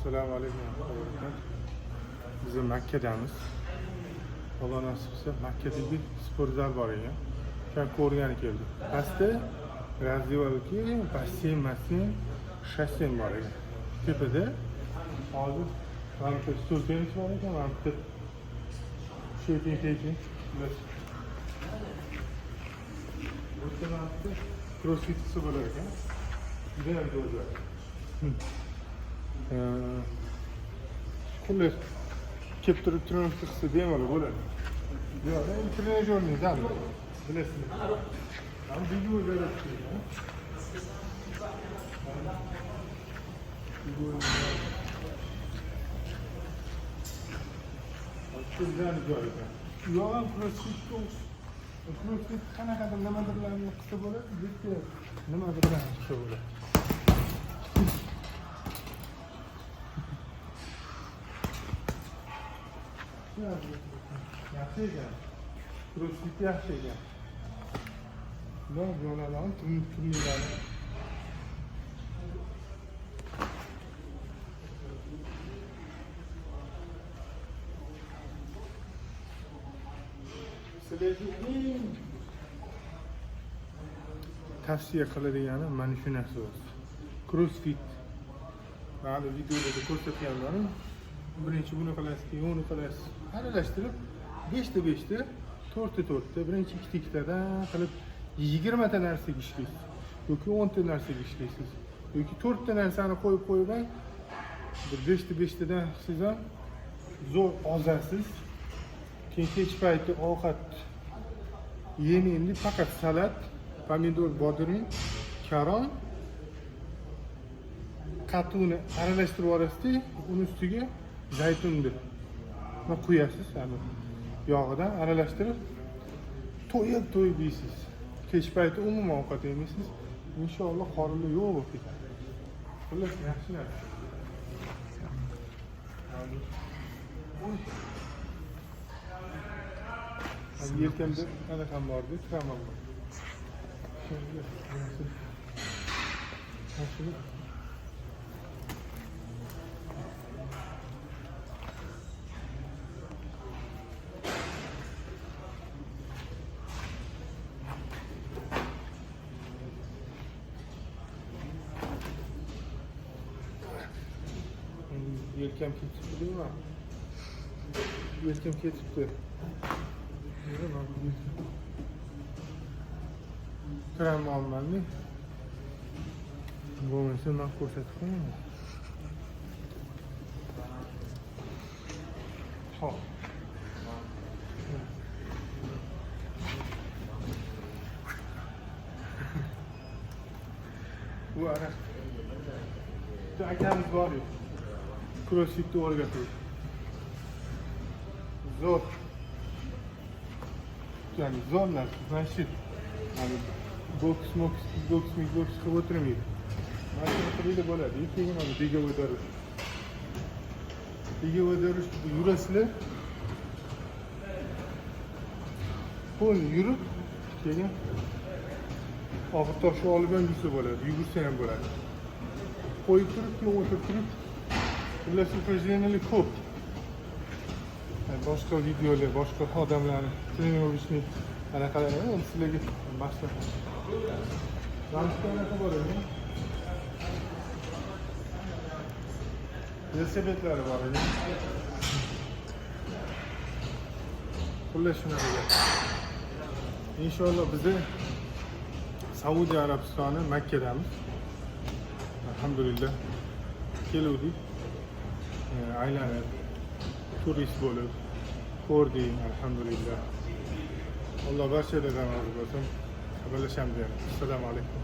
Assalomu alaykum. Biz Makkadamiz. Alloh nasib etsa Makkadagi sport zal bor ekan. O'shani ko'rgani keldik. Pastda razdevalki, basseyn, shassin bor ekan. Tepada hozir ramka stol tenis bor ekan, ramka shooting. Bu tarafda crossfit bo'lar ekan. Juda ham zo'r. Xullas, kelib turib trenaj qilsa bemalol bo'ladi. Yo'q, men trenajyorning zali. Bilasizmi? Ham video yaratdim. Shundan joy ekan. Yo'q, ham crossfit qanaqadir nimadirlarni qilsa bo'ladi, bitta nimadirlarni qilsa bo'ladi. Yaxshi ekan. Crossfit yaxshi ekan. Ular yo'ladan turnirlarni sizlarga tavsiya qiladigani mana shu narsa o'zi. Crossfit. Mana videoda ko'rsatganlarim. Birinchi buni qilasiz, keyin uni qilasiz. Aralashtirib 5ta, 4ta, birinchi 2tadan qilib 20 ta narsaga ishlaysiz. Yoki 10 ta narsaga ishlaysiz. Yoki 4 ta narsani qo'yib bir 5tadan siz ham zo'r ozasiz. Keyin kech payti ovqat endi faqat salat, pomidor, bodring, karom, qatuni aralashtirib yuborasiz, uni ustiga zaytunni qo'yasiz, yog'idan aralashtirib to'yib yeysiz. Kech payti umuman ovqat yemaysiz. Inshaalloh qorinni yo'q bo'lib ketadi. Xullas yaxshi narsa. Yelkamda anaqam bor-ku, tramam bor. Yelkam ketibdi deyman. Yelkam ketibdi. Kram olmadim. Bo'lmasa men ko'rsatib qo'yaman. Xo'p. Bu ara akamiz bor-ku. Crossfitni o'rgatadi. Zo'r. Yani zo'r narsa, mashq. Yani boks qilib o'tirmaydi. Mashq qilib bo'ladi. Keyin mana bega o'tarish. Yurasizlar. Qo'l yurib, keyin og'ir toshni olib ham yursa bo'ladi, yugursa ham bo'ladi. Qo'yib turib, keyin o'tirib turib, xullas упражнениялар ko'p. Boshqa videolar, boshqa odamlarni trenovishni anaqalarni ham sizlarga maslahat. Ramka anaqa bor edi. Velosipetlari bor edi. Xullas shunaqa. Inshaalloh biz Saudiya Arabistoni Makkadamiz. Alhamdulillah. Keluvdik. Aylanib turist bo'lib ko'rdik, alhamdulillah. Alloh barchalardan rozi bo'lsin. Xabarlashamiz. Assalomu alaykum.